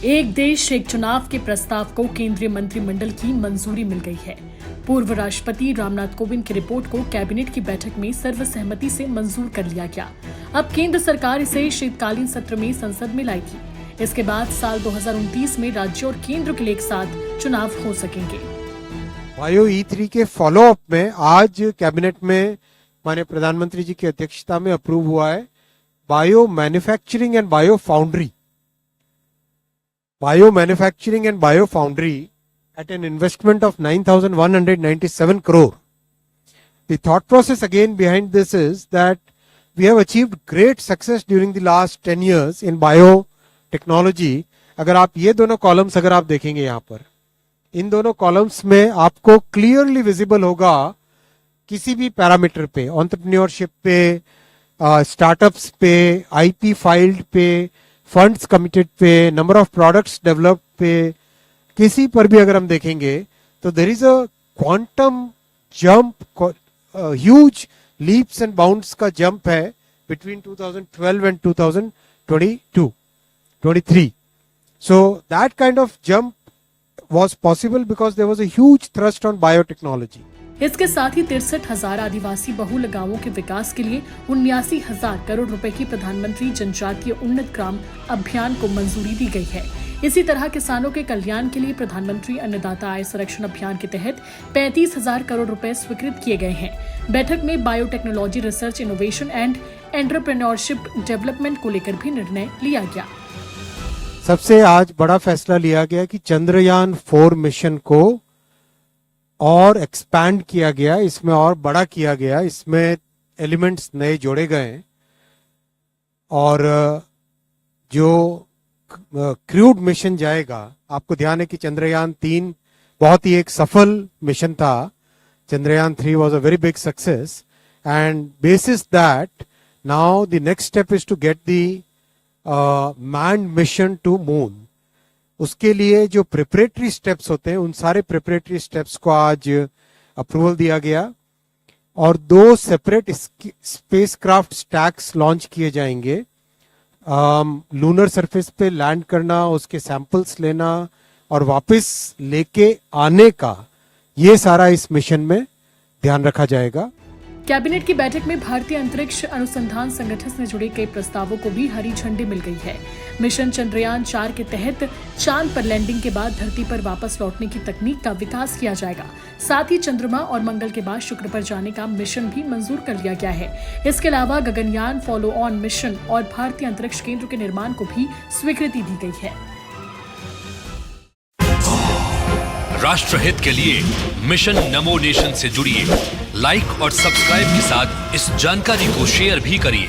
एक देश एक चुनाव के प्रस्ताव को केंद्रीय मंत्रिमंडल की मंजूरी मिल गई है। पूर्व राष्ट्रपति रामनाथ कोविंद की रिपोर्ट को कैबिनेट की बैठक में सर्वसहमति से मंजूर कर लिया गया। अब केंद्र सरकार इसे शीतकालीन सत्र में संसद में लाएगी। इसके बाद साल 2029 में राज्य और केंद्र के लिए एक साथ चुनाव हो सकेंगे। बायो E3 के फॉलोअप में आज कैबिनेट में माननीय प्रधानमंत्री जी की अध्यक्षता में अप्रूव हुआ है bio manufacturing and bio foundry at an investment of 9,197 crore. The thought process again behind this is that we have achieved great success during the last 10 years in biotechnology. अगर आप ये दोनों कॉलम्स अगर आप देखेंगे यहाँ पर, इन दोनों कॉलम्स में आपको क्लियरली विजिबल होगा किसी भी पैरामीटर पे, एंटरप्रेन्योरशिप पे, स्टार्टअप्स पे, आईपी फाइल्ड पे, फंड्स कमिटेड पे, नंबर ऑफ प्रोडक्ट्स डेवलप्ड पे, किसी पर भी अगर हम देखेंगे तो there is a quantum jump, huge leaps and bounds का जंप है between 2012 and 2023. So that kind of jump was possible because there was a huge thrust on biotechnology. इसके साथ ही 63,000 आदिवासी बहुल गांवों के विकास के लिए 79,000 करोड़ रुपए की प्रधानमंत्री जनजातीय उन्नत ग्राम अभियान को मंजूरी दी गई है। इसी तरह किसानों के कल्याण के लिए प्रधानमंत्री अन्नदाता आय संरक्षण अभियान के तहत 35,000 करोड़ रुपए स्वीकृत किए गए हैं। बैठक में biotechnology research innovation and entrepreneurship development को लेकर भी निर्णय लिया गया। सबसे आज बड़ा फैसला लिया गया कि चंद्रयान 4 मिशन को और एक्सपैंड किया गया, इसमें और बड़ा किया गया, इसमें एलिमेंट्स नए जोड़े गए और जो क्रूड मिशन जाएगा, आपको ध्यान है कि चंद्रयान 3 बहुत ही एक सफल मिशन था। Chandrayaan 3 was a very big success and basis that now the next step is to get the manned mission to moon. उसके लिए जो प्रिपरेटरी स्टेप्स होते हैं, उन सारे प्रिपरेटरी स्टेप्स को आज अप्रूवल दिया गया और 2 सेपरेट स्पेसक्राफ्ट स्टैक्स लॉन्च किए जाएंगे। लूनर सरफेस पे लैंड करना, उसके सैंपल्स लेना और वापस लेके आने का, ये सारा इस मिशन में ध्यान रखा जाएगा। कैबिनेट की बैठक में भारतीय अंतरिक्ष अनुसंधान संगठन से जुड़े कई प्रस्तावों को भी हरी झंडी मिल गई है। मिशन चंद्रयान 4 के तहत चांद पर लैंडिंग के बाद धरती पर वापस लौटने की तकनीक का विकास किया जाएगा। साथ ही चंद्रमा और मंगल के बाद शुक्र पर जाने का मिशन भी मंजूर कर लिया गया है। इसके अलावा गगनयान फॉलो ऑन मिशन और भारतीय अंतरिक्ष केंद्र के निर्माण को भी स्वीकृति दी गई है। राष्ट्रहित के लिए मिशन नमो नेशन से जुड़िए, लाइक और सब्सक्राइब के साथ इस जानकारी को शेयर भी करिए।